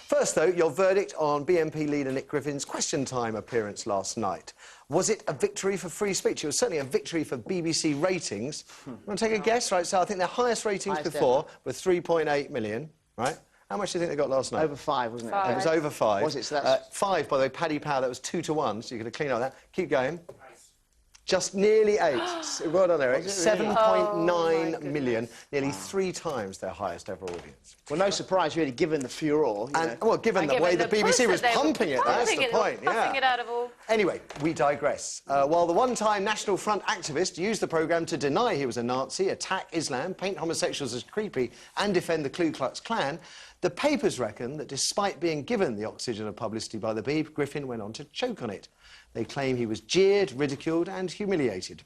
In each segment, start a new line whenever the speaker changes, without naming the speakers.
First, though, your verdict on BNP leader Nick Griffin's Question Time appearance last night. Was it a victory for free speech? It was certainly a victory for BBC ratings. Want to take a guess? Right, so I think their highest ratings before were 3.8 million, right? How much do you think they got last night?
Over 5, wasn't it?
5. It was over 5.
Was it? So that's...
5, by the way, Paddy Power, that was 2-1, so you're going to clean up that. Keep going. Just nearly 8. Well done, Eric. 7.9 million, nearly 3 times their highest ever audience.
Well, no surprise, really, given the furore.
Well, given the way the BBC was pumping it, that's the point.
Pumping it out of all.
Anyway, we digress. While the one-time National Front activist used the programme to deny he was a Nazi, attack Islam, paint homosexuals as creepy and defend the Ku Klux Klan, the papers reckon that despite being given the oxygen of publicity by the Beeb, Griffin went on to choke on it. They claim he was jeered, ridiculed and humiliated.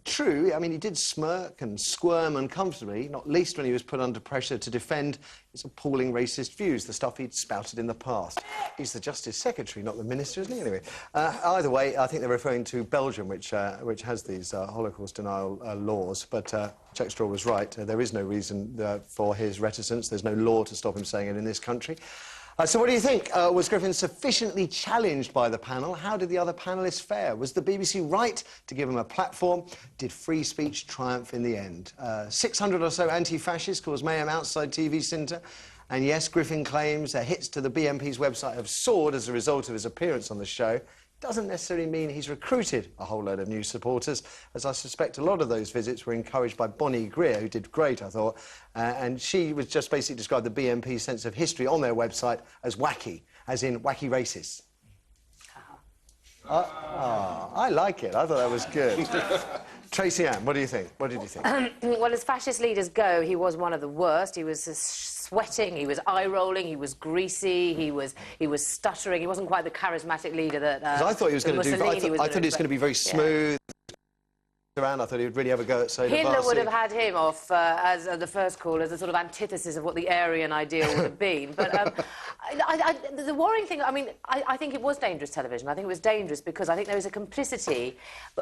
True, I mean, he did smirk and squirm uncomfortably, not least when he was put under pressure to defend his appalling racist views, the stuff he'd spouted in the past. He's the Justice Secretary, not the Minister, isn't he? Anyway, either way, I think they're referring to Belgium, which has these Holocaust denial laws, but Jack Straw was right. There is no reason for his reticence. There's no law to stop him saying it in this country. So what do you think? Was Griffin sufficiently challenged by the panel? How did the other panellists fare? Was the BBC right to give him a platform? Did free speech triumph in the end? 600 or so anti-fascists caused mayhem outside TV Centre. And yes, Griffin claims hits to the BNP's website have soared as a result of his appearance on the show. Doesn't necessarily mean he's recruited a whole load of new supporters, as I suspect a lot of those visits were encouraged by Bonnie Greer, who did great, I thought, and she was just basically described the BNP's sense of history on their website as wacky, as in wacky racists. I like it. I thought that was good. Tracy-Ann, what do you think? What did you think?
Well, as fascist leaders go, he was one of the worst. He was sweating, he was eye-rolling, he was greasy, he was stuttering. He wasn't quite the charismatic leader that
I thought he was going to do... I thought he was going to be very smooth. Yeah. Around, I thought he would really have a go at Soda
Hitler would have had him off as the first call as a sort of antithesis of what the Aryan ideal would have been. But the worrying thing, I mean, I think it was dangerous television. I think it was dangerous because I think there is a complicity.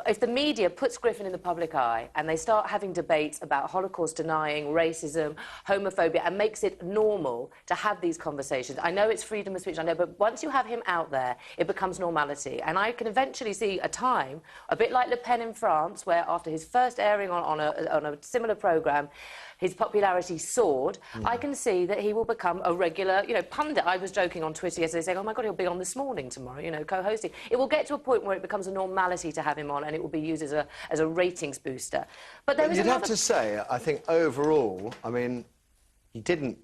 If the media puts Griffin in the public eye and they start having debates about Holocaust denying, racism, homophobia, and makes it normal to have these conversations, I know it's freedom of speech, I know, but once you have him out there, it becomes normality. And I can eventually see a time, a bit like Le Pen in France, where after his first airing on a similar programme, his popularity soared. I can see that he will become a regular, pundit. I was joking on Twitter yesterday saying, oh, my God, he'll be on This Morning tomorrow, co-hosting. It will get to a point where it becomes a normality to have him on and it will be used as a ratings booster. But there is
You'd have to say, I think, overall, I mean, he didn't...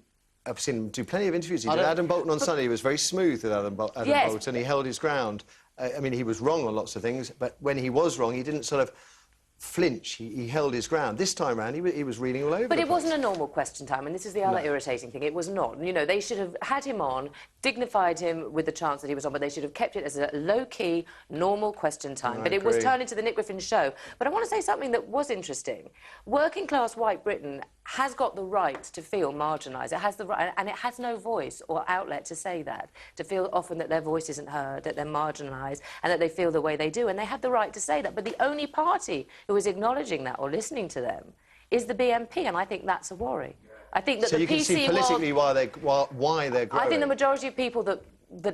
I've seen him do plenty of interviews. He did Adam Bolton on Sunday. He was very smooth with Adam Bolton. He held his ground. I mean, he was wrong on lots of things, but when he was wrong, he didn't sort of flinch. He held his ground. This time round, he was reeling all over.
But it wasn't a normal question time, and this is the other irritating thing. It was not. They should have had him on, dignified him with the chance that he was on, but they should have kept it as a low-key, normal question time. But it was turned into the Nick Griffin show. But I want to say something that was interesting. Working-class white Britain has got the right to feel marginalised. It has the right, and it has no voice or outlet to say that, to feel often that their voice isn't heard, that they're marginalised, and that they feel the way they do, and they have the right to say that. But the only party who is acknowledging that or listening to them is the BNP, and I think that's a worry. I think that
so
the
you can see politically why they're growing.
I think the majority of people that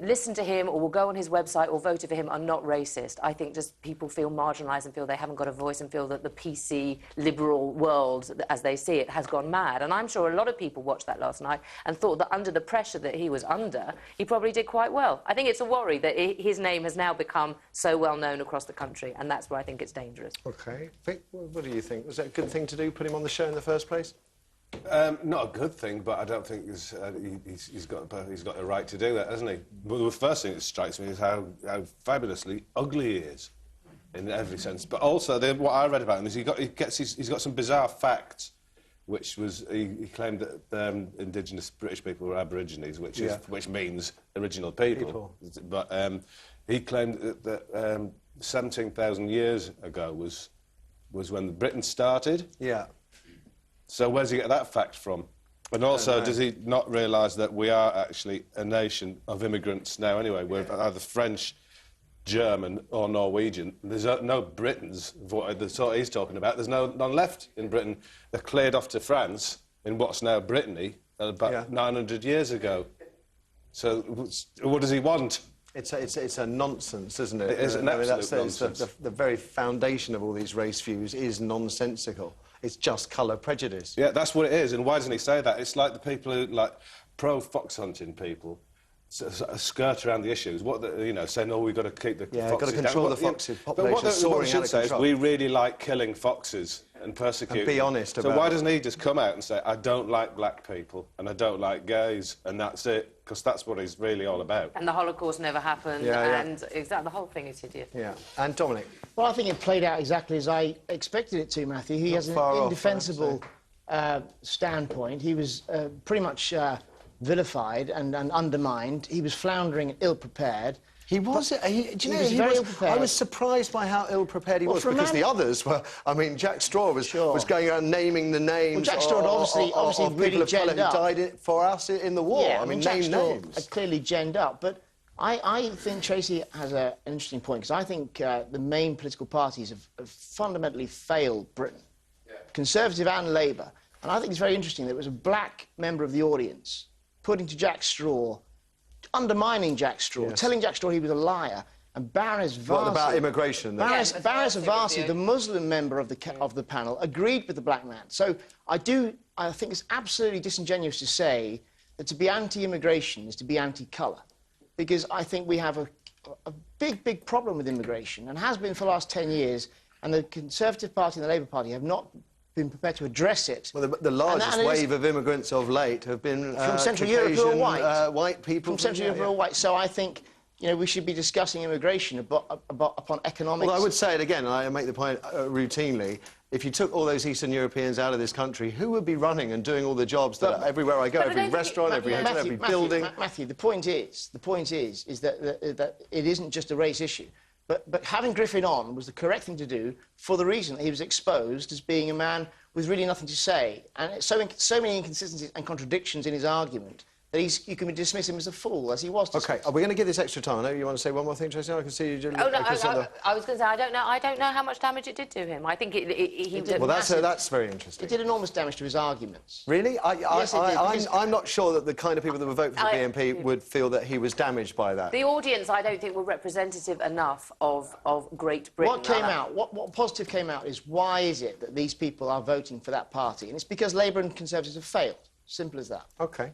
listen to him or will go on his website or voted for him are not racist. I think just people feel marginalised and feel they haven't got a voice and feel that the PC liberal world, as they see it, has gone mad. And I'm sure a lot of people watched that last night and thought that under the pressure that he was under, he probably did quite well. I think it's a worry that his name has now become so well known across the country, and that's where I think it's dangerous.
OK. Vic, what do you think? Was that a good thing to do, put him on the show in the first place?
Not a good thing, but I don't think he's got a right to do that, hasn't he? But the first thing that strikes me is how fabulously ugly he is, in every sense. But also, what I read about him is he's got some bizarre facts, which was he claimed that indigenous British people were Aborigines, which means original people. But he claimed that 17,000 years ago was when Britain started.
Yeah.
So where's he get that fact from? And also, does he not realise that we are actually a nation of immigrants now anyway? We're either French, German or Norwegian. There's no Britons, that's what he's talking about. There's none left in Britain. They're cleared off to France in what's now Brittany about 900 years ago. So what does he want?
It's a nonsense, isn't it?
It is an absolute nonsense.
The very foundation of all these race views is nonsensical. It's just colour prejudice.
Yeah, that's what it is. And why doesn't he say that? It's like the people who, like, pro-fox hunting people skirt around the issues. Saying, oh, we've got to keep the foxes
got to control the foxes. Population
But what we should say is we really like killing foxes and persecuting.
And be honest about it.
So why doesn't he just come out and say, I don't like black people and I don't like gays, and that's it? Because that's what he's really all about.
And the Holocaust never happened, and exactly, the whole thing is hideous.
Yeah. And Dominic?
Well, I think it played out exactly as I expected it to, Matthew. He has an indefensible standpoint. He was pretty much vilified and undermined. He was floundering and ill-prepared.
He was. Do you know,
he was very ill-prepared.
I was surprised by how ill-prepared he was, because the others were... I mean, Jack Straw was going around naming the names
Jack Straw had obviously really
people of colour who died for us in the war.
Yeah,
I mean,
Jack
name
Straw
names.
had clearly genned up, but I think Tracy has an interesting point, because I think the main political parties have fundamentally failed Britain, Conservative and Labour. And I think it's very interesting that it was a black member of the audience putting to Jack Straw, undermining Jack Straw, telling Jack Straw he was a liar, and Baroness Varsi...
What about immigration?
Baroness Varsi, the Muslim member of the panel, agreed with the black man. So I think it's absolutely disingenuous to say that to be anti-immigration is to be anti-colour, because I think we have a big problem with immigration, and has been for the last 10 years, and the Conservative Party and the Labour Party have not been prepared to address it.
Well, the largest wave of immigrants of late have been
from Central Europe who are white.
White people.
From Central Europe who are white. So I think, we should be discussing immigration upon economics.
Well, I would say it again, and I make the point routinely. If you took all those Eastern Europeans out of this country, who would be running and doing all the jobs that everywhere I go, every restaurant, every hotel, every building?
Matthew, the point is that it isn't just a race issue. But having Griffin on was the correct thing to do, for the reason that he was exposed as being a man with really nothing to say, and so many inconsistencies and contradictions in his argument that you can dismiss him as a fool, as he was.
OK, are we going to give this extra time? I know you want to say one more thing, Tracy. I can see you...
Oh, no, I was going to say, I don't know how much damage it did to him. I think he did.
Well, that's very interesting.
It did enormous damage to his arguments.
Really?
Yes, it did.
I'm not sure that the kind of people that would vote for the BNP would feel that he was damaged by that.
The audience, I don't think, were representative enough of Great Britain.
What came out, what positive came out is, why is it that these people are voting for that party? And it's because Labour and Conservatives have failed. Simple as that.
OK.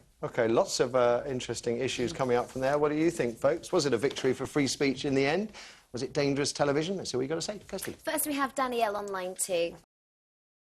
Lots of interesting issues coming up from there. What do you think, folks? Was it a victory for free speech in the end? Was it dangerous television? That's all you got to say. Kirsty.
First, we have Danielle online too.